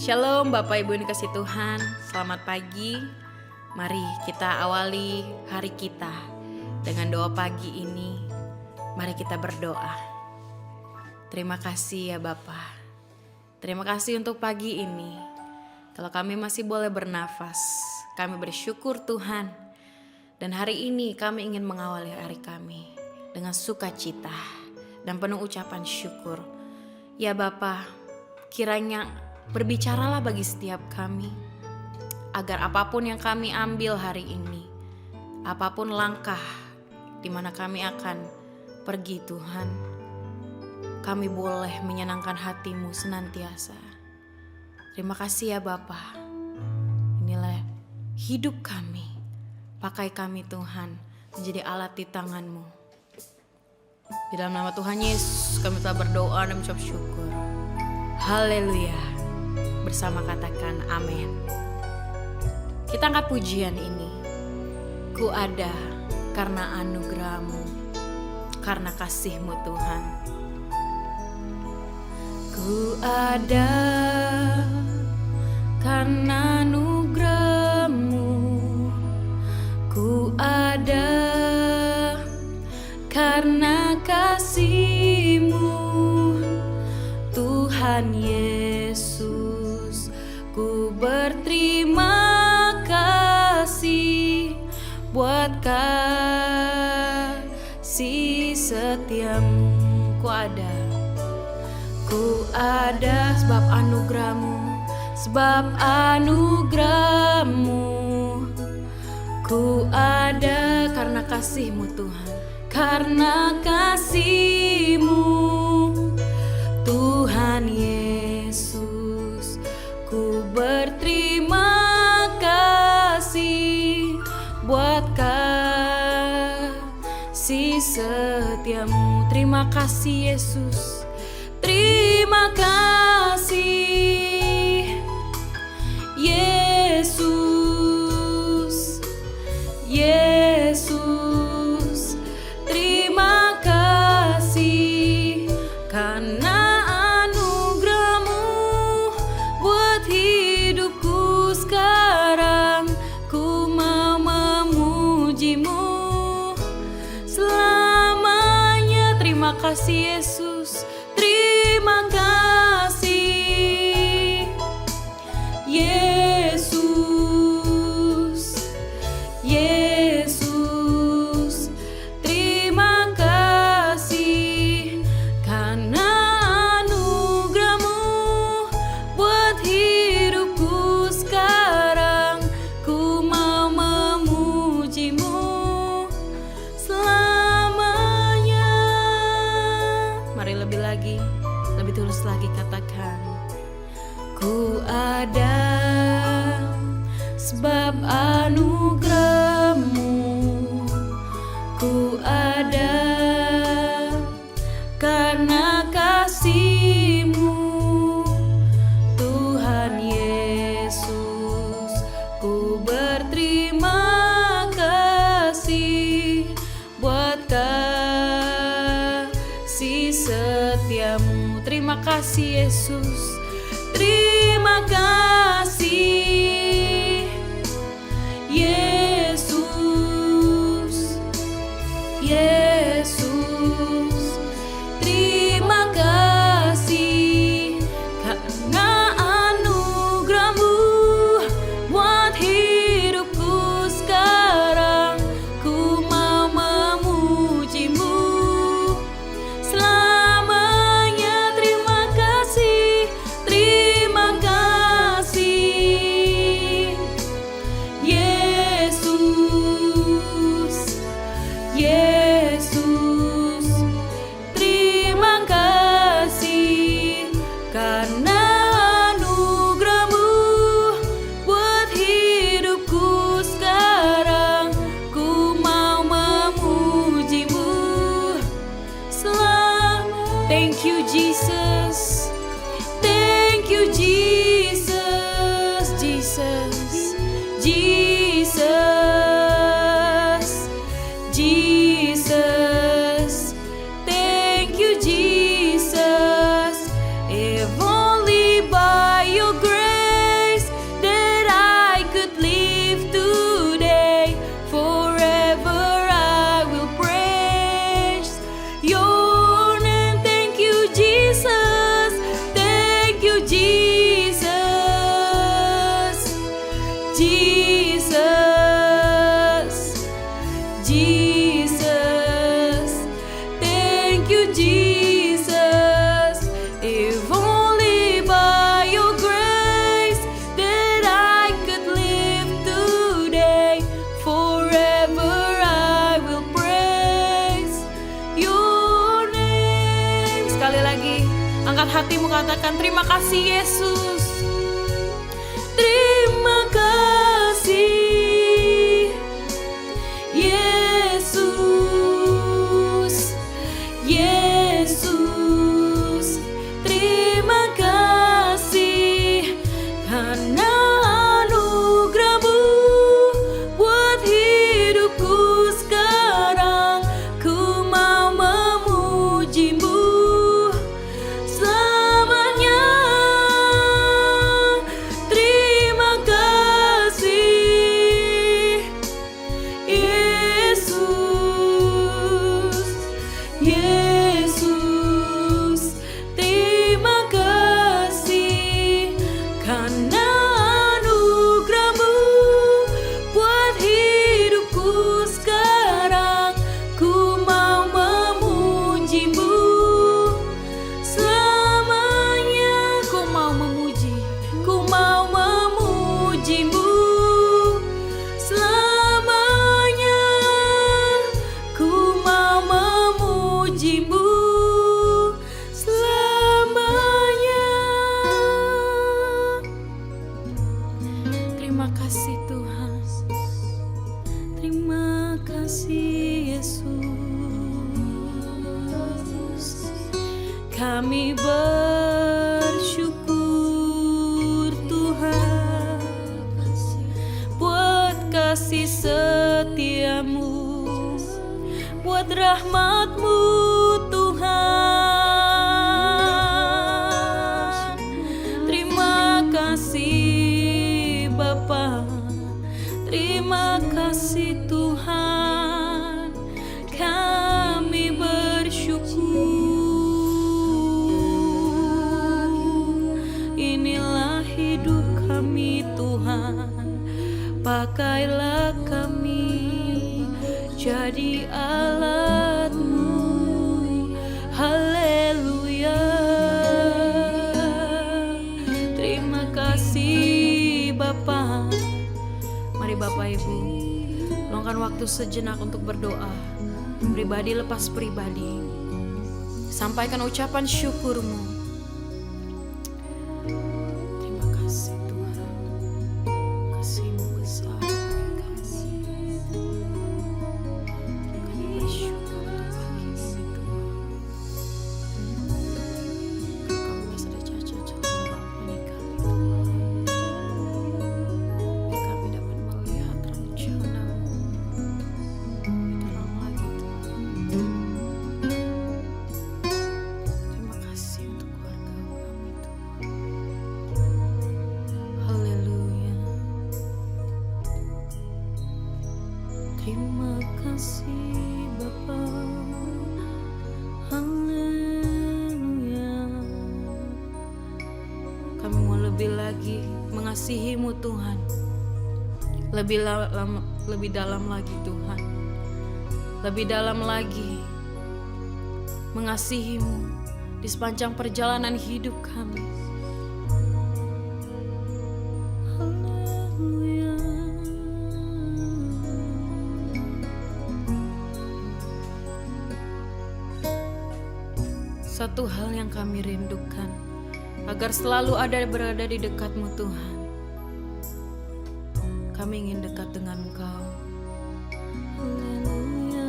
Shalom Bapak Ibu yang dikasih Tuhan, selamat pagi. Mari kita awali hari kita dengan doa pagi ini. Mari kita berdoa. Terima kasih ya Bapa. Terima kasih untuk pagi ini. Kalau kami masih boleh bernafas, kami bersyukur Tuhan. Dan hari ini kami ingin mengawali hari kami dengan sukacita dan penuh ucapan syukur. Ya Bapa, kiranya berbicaralah bagi setiap kami, agar apapun yang kami ambil hari ini, apapun langkah di mana kami akan pergi Tuhan, kami boleh menyenangkan hati-Mu senantiasa. Terima kasih ya Bapa. Inilah hidup kami, pakai kami Tuhan menjadi alat di tangan-Mu. Di dalam nama Tuhan Yesus kami telah berdoa dan mengucap syukur. Haleluya. Bersama katakan amin. Kita angkat pujian ini. Ku ada karena anugerah-Mu, karena kasih-Mu Tuhan. Ku ada karena anugerah-Mu, ku ada karena kasih-Mu Tuhan Yesus. Ku berterima kasih buat kasih setiamu. Ku ada sebab anugerah-Mu, sebab anugerah-Mu. Ku ada karena kasih-Mu Tuhan, karena kasih-Mu Tuhan Yesus. Ku berterima kasih buat kasih setiamu. Terima kasih Yesus, terima kasih Yesus, Yesus. Terima kasih karena terima kasih Yesus, terima kasih Yesus, Yesus. Terima kasih karena anugerah-Mu buat hidupku sekarang. Ku mau memuji-Mu selamanya. Mari lebih lagi, lebih tulus lagi katakan. Ku ada sebab anugerah-Mu, ku ada karena kasih-Mu Tuhan Yesus. Ku berterima kasih buat kasih setiamu. Terima kasih Yesus, terima kasih Yesus, Yesus. Terima kasih karena anugerah-Mu buat hidupku sekarang. Ku mau memuji-Mu selamanya. Terima kasih, terima kasih Yesus, Yesus. Terima kasih karena anugerah-Mu buat hidupku sekarang. Ku mau memuji-Mu selalu. Thank you Jesus, thank you Jesus, Jesus, Jesus, Jesus. Thank you Jesus, if only by your grace katakan terima kasih Yesus. Terima kasih Yesus, Yesus. Terima kasih karena anugerah-Mu buat hidupku sekarang. Ku mau memuji-Mu selamanya. Terima kasih Yesus, Yesus. Terima kasih karena anugerah-Mu buat hidupku sekarang. Ku mau memuji-Mu selamanya. Ku mau memuji, ku mau memuji-Mu selamanya. Ku mau memuji-Mu selamanya. Terima kasih Tuhan. Terima kasih Yesus. Kami bersyukur Tuhan buat kasih setia-Mu, buat rahmat-Mu Tuhan. Terima kasih Bapa, terima kasih Tuhan. Kami bersyukur. Inilah hidup kami Tuhan, pakailah kami jadi alat-Mu. Haleluya. Terima kasih Bapa. Mari Bapak Ibu, luangkan waktu sejenak untuk berdoa, pribadi lepas pribadi. Sampaikan ucapan syukur-Mu. Terima kasih Tuhan, kasih-Mu besar. Kami bersyukur untuk pagi ini Tuhan. Kami merasa ada cacat mengampuni kami Tuhan. Biar kami dapat melihat rencana-Mu lebih terang lagi Tuhan. Terima kasih untuk keluarga kami Tuhan. Haleluya. Terima kasih Bapa. Haleluya. Kami mau lebih lagi mengasihi-Mu Tuhan. Lebih dalam lagi Tuhan. Lebih dalam lagi mengasihi-Mu di sepanjang perjalanan hidup kami. Haleluya. Satu hal yang kami rindukan, agar selalu berada di dekat-Mu Tuhan. Kami ingin dekat dengan Engkau. Haleluya.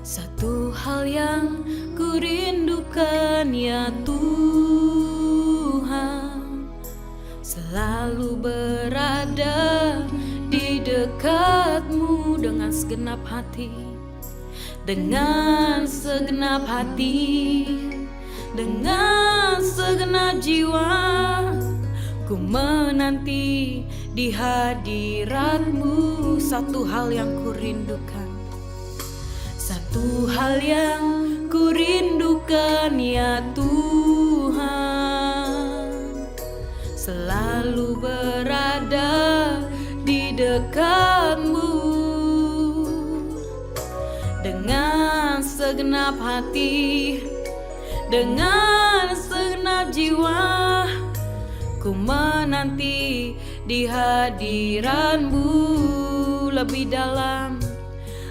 Satu hal yang ku rindukan ya Tuhan, selalu berada di dekat-Mu dengan segenap hati. Dengan segenap hati, dengan segenap jiwa, ku menanti di hadirat-Mu. Satu hal yang ku rindukan, satu hal yang ku rindukan ya Tuhan, selalu berada di dekat-Mu. Dengan segenap hati, dengan segenap jiwa, ku menanti di hadirat-Mu.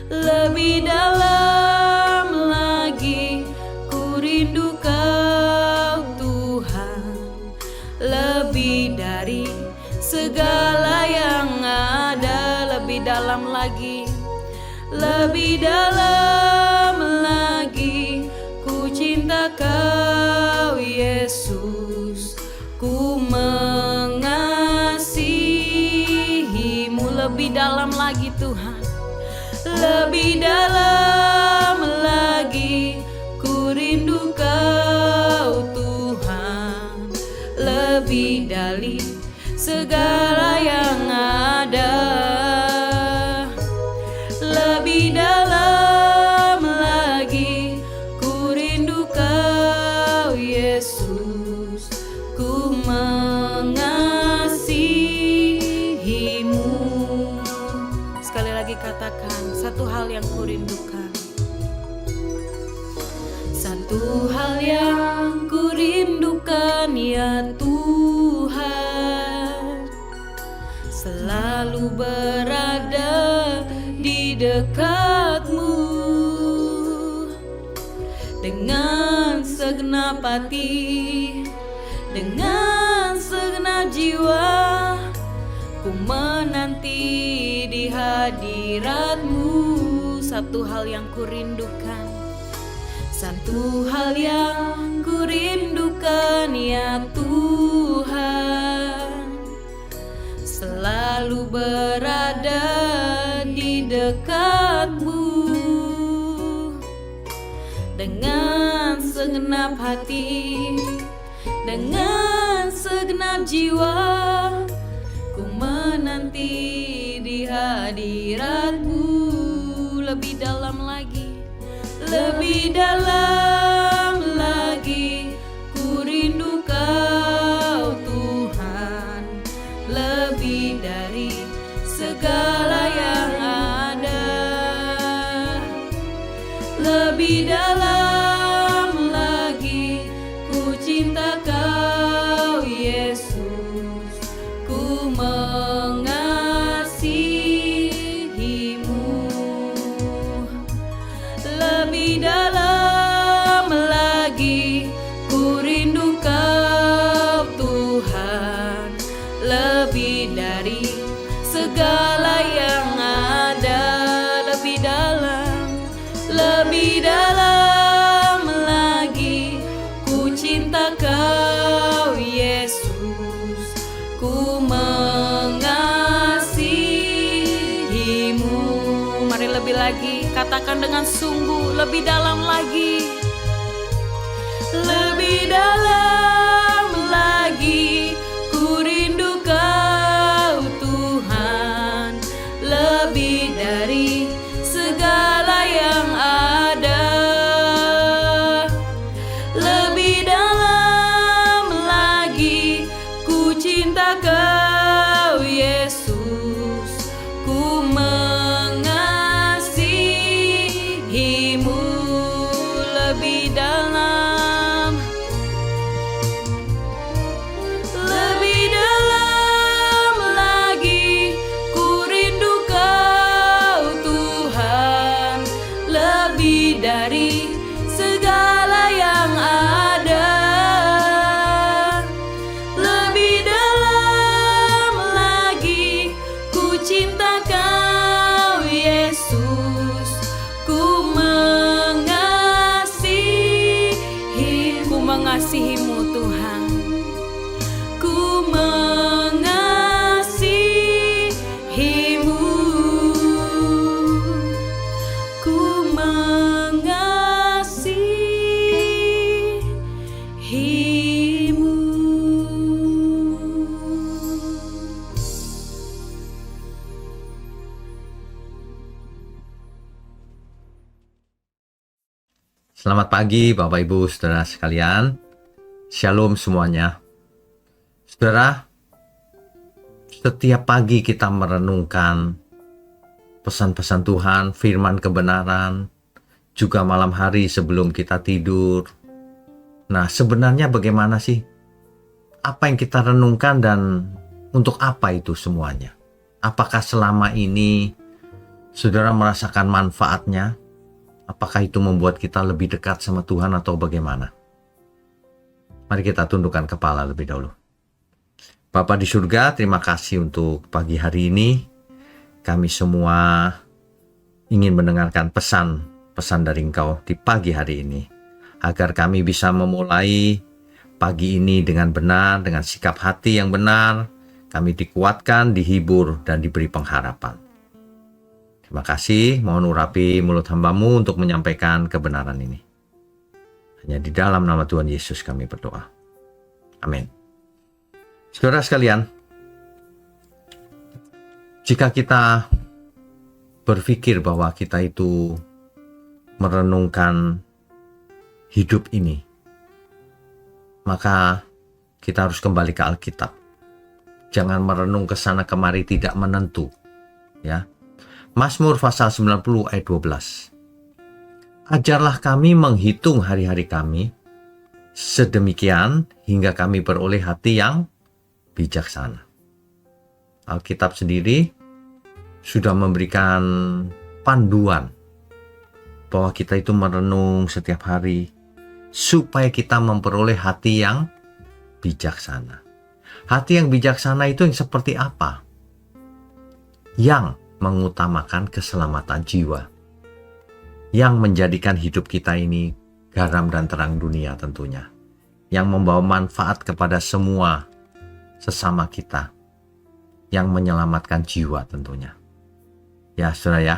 Lebih dalam lagi ku rindukan lebih dari segala yang ada. Lebih dalam lagi, lebih dalam lagi. Ku cinta Kau Yesus, ku mengasihimu. Lebih dalam lagi Tuhan, lebih dalam lagi. Ku rindu Kau Tuhan, lebih dari segala yang ada. Lebih dalam lagi, ku rindu Kau Yesus, ku mengasihimu. Sekali lagi katakan, satu hal yang ku rindukan. Satu hal yang ku rindukan ya Tuhan, selalu berada di dekat-Mu dengan segenap hati, dengan segenap jiwa. Ku menanti di hadirat-Mu. Satu hal yang ku rindukan, satu hal yang ku rindukan ya Tuhan, selalu berada di dekat-Mu dengan segenap hati, dengan segenap jiwa. Ku menanti di hadirat-Mu. Lebih dalam lagi, lebih dalam lagi. Ku rindu Kau Tuhan, lebih dari segala yang ada. Lebih dalam lagi, ku cinta Kau Yesus, ku mengasihimu. Lebih dalam lagi, ku rindu Kau Tuhan, lebih dari segala yang ada. Lebih dalam lagi, ku cinta Kau Yesus, ku mengasihimu. Mari lebih lagi, katakan dengan sungguh, lebih dalam lagi. Lebih dalam lagi, ku rindu Kau Tuhan, lebih dari segala yang ada. Lebih dalam lagi, ku cinta Kau Yesus, ku mengasihimu. Lebih dalam, lebih dalam lagi, ku rindu Kau Tuhan, lebih dari segala yang ada. Lebih dalam lagi, ku cinta Kau Yesus, ku mengasihimu Tuhan, ku mengasihimu, ku mengasihimu. Selamat pagi Bapak Ibu Saudara sekalian. Shalom semuanya. Saudara, setiap pagi kita merenungkan pesan-pesan Tuhan, firman kebenaran, juga malam hari sebelum kita tidur. Nah, sebenarnya bagaimana sih? Apa yang kita renungkan dan untuk apa itu semuanya? Apakah selama ini saudara merasakan manfaatnya? Apakah itu membuat kita lebih dekat sama Tuhan atau bagaimana? Mari kita tundukkan kepala lebih dahulu. Bapa di surga, terima kasih untuk pagi hari ini. Kami semua ingin mendengarkan pesan dari Engkau di pagi hari ini, agar kami bisa memulai pagi ini dengan benar, dengan sikap hati yang benar. Kami dikuatkan, dihibur, dan diberi pengharapan. Terima kasih, mohon urapi mulut hamba-Mu untuk menyampaikan kebenaran ini. Hanya di dalam nama Tuhan Yesus kami berdoa. Amin. Saudara sekalian, jika kita berpikir bahwa kita itu merenungkan hidup ini, maka kita harus kembali ke Alkitab. Jangan merenung ke sana kemari tidak menentu. Ya. Mazmur pasal 90 ayat 12. Ajarlah kami menghitung hari-hari kami, sedemikian hingga kami beroleh hati yang bijaksana. Alkitab sendiri sudah memberikan panduan bahwa kita itu merenung setiap hari supaya kita memperoleh hati yang bijaksana. Hati yang bijaksana itu yang seperti apa? Yang mengutamakan keselamatan jiwa. Yang menjadikan hidup kita ini garam dan terang dunia tentunya. Yang membawa manfaat kepada semua sesama kita. Yang menyelamatkan jiwa tentunya. Ya saudara ya,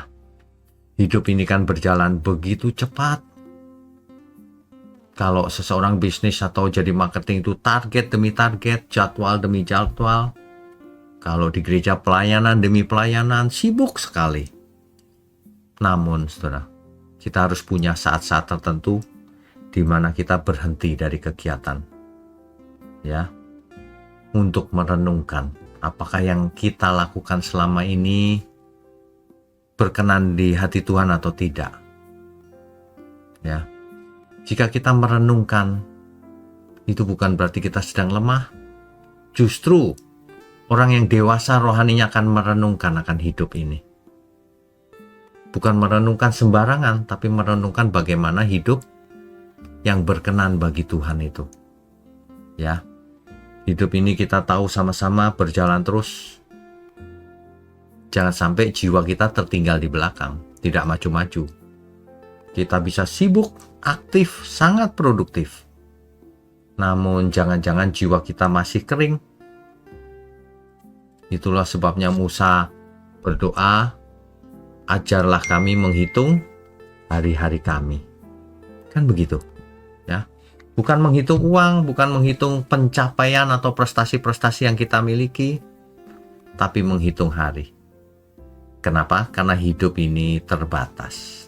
hidup ini kan berjalan begitu cepat. Kalau seseorang bisnis atau jadi marketing itu target demi target, jadwal demi jadwal. Kalau di gereja pelayanan demi pelayanan, sibuk sekali. Namun saudara, kita harus punya saat-saat tertentu di mana kita berhenti dari kegiatan. Ya, untuk merenungkan apakah yang kita lakukan selama ini berkenan di hati Tuhan atau tidak. Ya. Jika kita merenungkan, itu bukan berarti kita sedang lemah. Justru orang yang dewasa rohaninya akan merenungkan akan hidup ini. Bukan merenungkan sembarangan, tapi merenungkan bagaimana hidup yang berkenan bagi Tuhan itu. Ya, hidup ini kita tahu sama-sama berjalan terus. Jangan sampai jiwa kita tertinggal di belakang, tidak maju-maju. Kita bisa sibuk, aktif, sangat produktif. Namun jangan-jangan jiwa kita masih kering. Itulah sebabnya Musa berdoa, ajarlah kami menghitung hari-hari kami. Kan begitu. Ya. Bukan menghitung uang, bukan menghitung pencapaian atau prestasi-prestasi yang kita miliki, tapi menghitung hari. Kenapa? Karena hidup ini terbatas.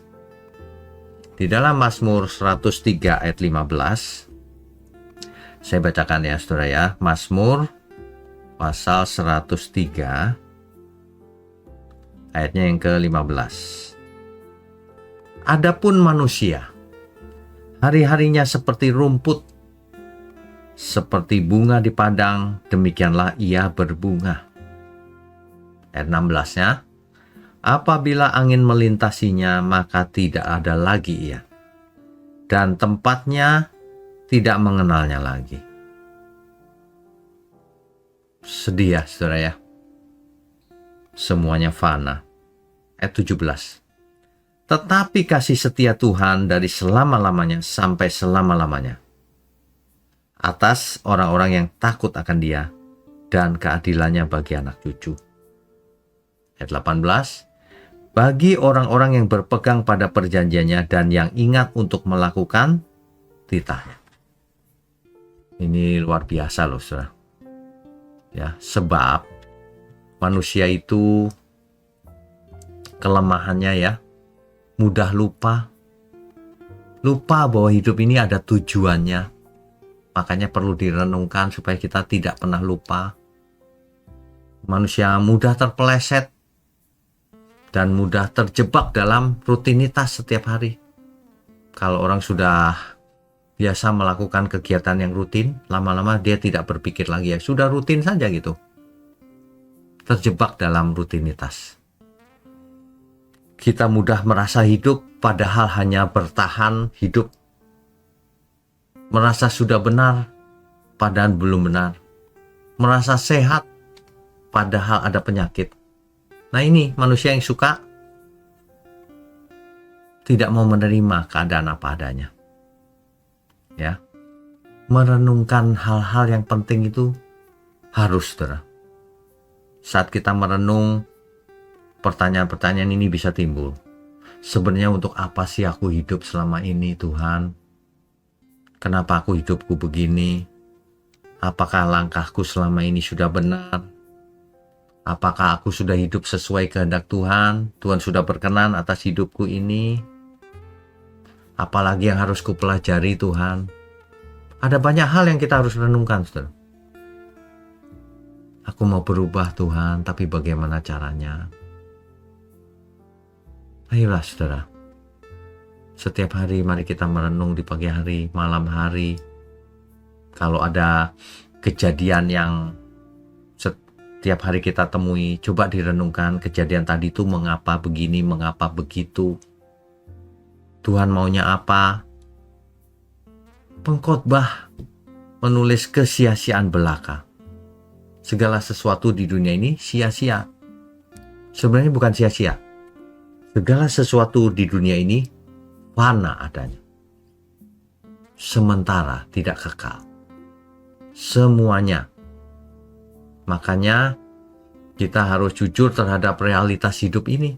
Di dalam Mazmur 103 ayat 15, saya bacakan ya saudara ya, Mazmur pasal 103 ayatnya yang ke-15. Adapun manusia, hari-harinya seperti rumput, seperti bunga di padang, demikianlah ia berbunga. Ayat 16-nya, apabila angin melintasinya, maka tidak ada lagi ia, dan tempatnya tidak mengenalnya lagi. Sedih ya, saudara ya. Semuanya fana. Ayat 17. Tetapi kasih setia Tuhan dari selama-lamanya sampai selama-lamanya atas orang-orang yang takut akan Dia, dan keadilannya bagi anak cucu. Ayat 18. Bagi orang-orang yang berpegang pada perjanjiannya dan yang ingat untuk melakukan titahnya. Ini luar biasa loh saudara. Ya, sebab manusia itu kelemahannya ya, mudah lupa. Lupa bahwa hidup ini ada tujuannya. Makanya perlu direnungkan supaya kita tidak pernah lupa. Manusia mudah terpeleset dan mudah terjebak dalam rutinitas setiap hari. Kalau orang sudah biasa melakukan kegiatan yang rutin, lama-lama dia tidak berpikir lagi, ya sudah rutin saja gitu. Terjebak dalam rutinitas. Kita mudah merasa hidup padahal hanya bertahan hidup. Merasa sudah benar padahal belum benar. merasa sehat padahal ada penyakit. Nah, ini manusia yang suka tidak mau menerima keadaan apa adanya. Ya. Merenungkan hal-hal yang penting itu harus, saudara. Saat kita merenung, pertanyaan-pertanyaan ini bisa timbul. Sebenarnya untuk apa sih aku hidup selama ini, Tuhan? Kenapa aku hidupku begini? Apakah langkahku selama ini sudah benar? Apakah aku sudah hidup sesuai kehendak Tuhan? Tuhan sudah berkenan atas hidupku ini? Apalagi yang harus kupelajari, Tuhan? Ada banyak hal yang kita harus renungkan, saudara. Aku mau berubah, Tuhan, tapi bagaimana caranya? Ayolah, saudara. Setiap hari mari kita merenung di pagi hari, malam hari. Kalau ada kejadian yang setiap hari kita temui, coba direnungkan kejadian tadi itu mengapa begini, mengapa begitu. Tuhan maunya apa? Pengkhotbah menulis kesia-siaan belaka. Segala sesuatu di dunia ini sia-sia. Sebenarnya bukan sia-sia. Segala sesuatu di dunia ini fana adanya. Sementara, tidak kekal. Semuanya. Makanya kita harus jujur terhadap realitas hidup ini.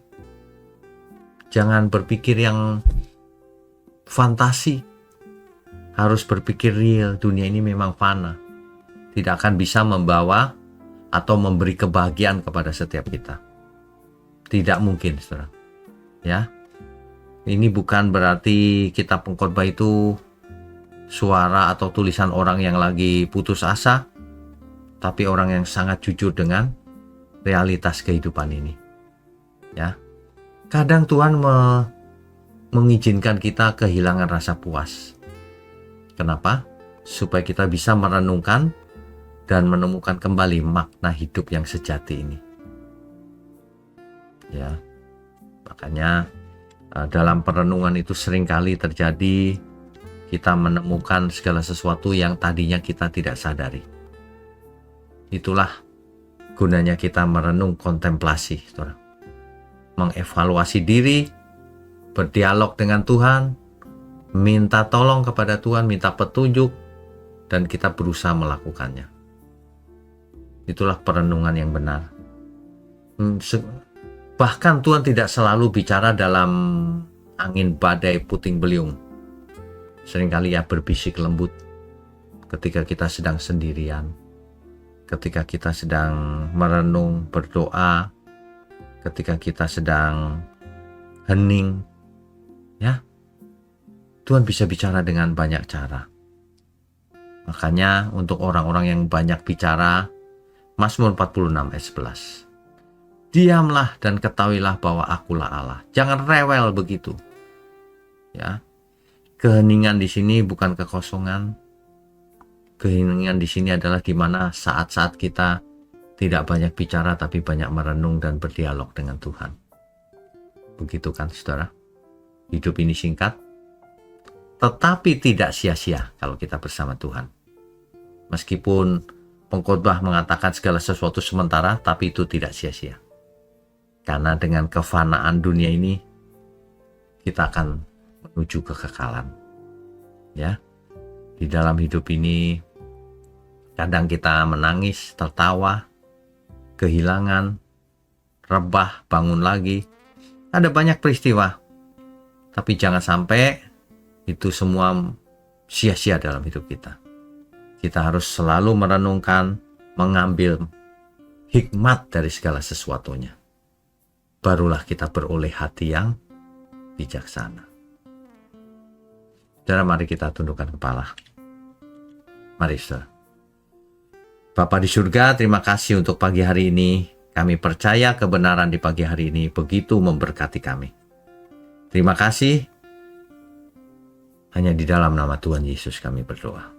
Jangan berpikir yang fantasi. Harus berpikir real, dunia ini memang fana. Tidak akan bisa membawa atau memberi kebahagiaan kepada setiap kita. Tidak mungkin, saudara. Ya. Ini bukan berarti kita pengkhotbah itu suara atau tulisan orang yang lagi putus asa, tapi orang yang sangat jujur dengan realitas kehidupan ini. Ya. Kadang Tuhan mengizinkan kita kehilangan rasa puas. Kenapa? Supaya kita bisa merenungkan dan menemukan kembali makna hidup yang sejati ini. Ya. Makanya dalam perenungan itu seringkali terjadi kita menemukan segala sesuatu yang tadinya kita tidak sadari. Itulah gunanya kita merenung kontemplasi, saudara. Mengevaluasi diri, berdialog dengan Tuhan, minta tolong kepada Tuhan, minta petunjuk, dan kita berusaha melakukannya. Itulah perenungan yang benar. Bahkan Tuhan tidak selalu bicara dalam angin badai puting beliung. Seringkali ya berbisik lembut ketika kita sedang sendirian, ketika kita sedang merenung, berdoa, ketika kita sedang hening. Ya, Tuhan bisa bicara dengan banyak cara. Makanya untuk orang-orang yang banyak bicara, Mazmur 46 ayat 11. Diamlah dan ketahuilah bahwa akulah Allah. Jangan rewel begitu. Ya. Keheningan di sini bukan kekosongan. Keheningan di sini adalah di mana saat-saat kita tidak banyak bicara tapi banyak merenung dan berdialog dengan Tuhan. Begitu kan, saudara? Hidup ini singkat, tetapi tidak sia-sia kalau kita bersama Tuhan. Meskipun pengkhotbah mengatakan segala sesuatu sementara, tapi itu tidak sia-sia. Karena dengan kefanaan dunia ini, kita akan menuju kekekalan. Ya, di dalam hidup ini, kadang kita menangis, tertawa, kehilangan, rebah, bangun lagi. Ada banyak peristiwa. Tapi jangan sampai itu semua sia-sia dalam hidup kita. Kita harus selalu merenungkan, mengambil hikmat dari segala sesuatunya. Barulah kita beroleh hati yang bijaksana. Saudara, mari kita tundukkan kepala. Mari, saudara. Bapa di surga, terima kasih untuk pagi hari ini. Kami percaya kebenaran di pagi hari ini begitu memberkati kami. Terima kasih. Hanya di dalam nama Tuhan Yesus kami berdoa.